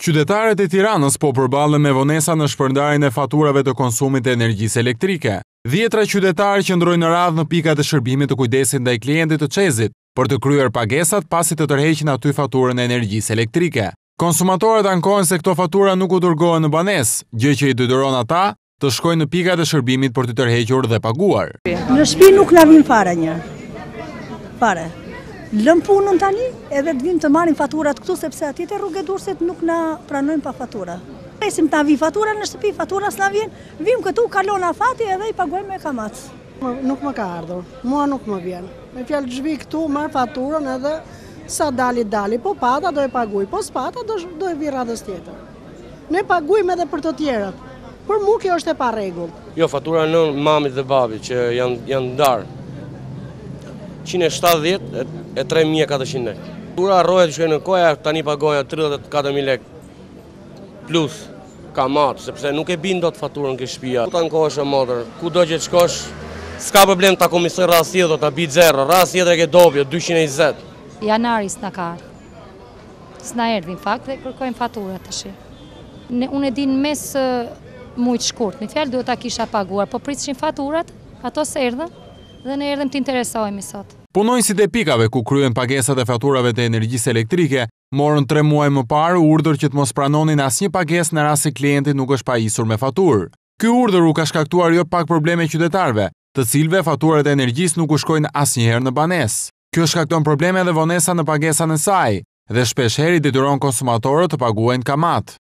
Qytetarët e Tiranës po përballen me vonesa në shpërndarjen e faturave të konsumit të energjisë elektrike. Dhjetra qytetarë qëndrojnë në radhë në pikat e shërbimit të kujdesit ndaj klientit të çezit për të kryer pagesat pasi të tërheqin aty faturën e energjisë elektrike. Konsumatorët ankohen se këto fatura nuk u dërgohen në banesë, gjë që i detyron ata të shkojnë në pikat e shërbimit për të tërhequr dhe paguar. Në shtëpi nuk na vin fare një. Fare. Lëm punën tani edhe të vim të marrim faturat këtu sepse atje te rrugë Durrësit nuk na pranojnë pa fatura. Presim ta vi fatura në shtëpi, fatura s'na vjen, vim këtu kalon afati edhe i paguajmë me kamac. Nuk më ka ardhur, mua nuk më vjen. Me fjalë zhvi këtu, marr faturën edhe sa dali, po pata do e paguaj, po s'pata do e vi radhës tjetër. Ne paguajmë edhe për të tjerët, për mua kjo është e parregullt. Jo, fatura në mamit dhe babit që janë ndarë. 170 e 3.400 lek. Fatura rrohet që në koja tani pagoja 34.000 lek plus kamat, sepse nuk e bin dot faturën ke shtëpia. Ku ta ankohesh e motor, kudo që të shkosh, s'ka problem ta komisoj rast tjetër, do ta bi zero, rast tjetër ke dobje 220. Janari s'na ka ardhur. S'na erdhi në fakt dhe kërkojmë faturat tash. Unë e din mes mujt shkurt, në fjalë duhet ta kisha paguar, po pritshin faturat, ato s'erdhën dhe ne erdhëm të interesohemi sot. Punonjësit e pikave ku kryen pagesat e faturave të energjisë elektrike morën 3 muaj më parë urdhër që të mos pranonin asnjë pagesë në rast se klienti nuk është pajisur me faturë. Ky urdhër u ka shkaktuar jo pak probleme qytetarëve, të cilëve faturat e energjisë nuk u shkojnë asnjëherë në banesë. Kjo shkakton probleme dhe vonesa në pagesën e saj dhe shpeshherë i detyron konsumatorët të paguajnë kamat.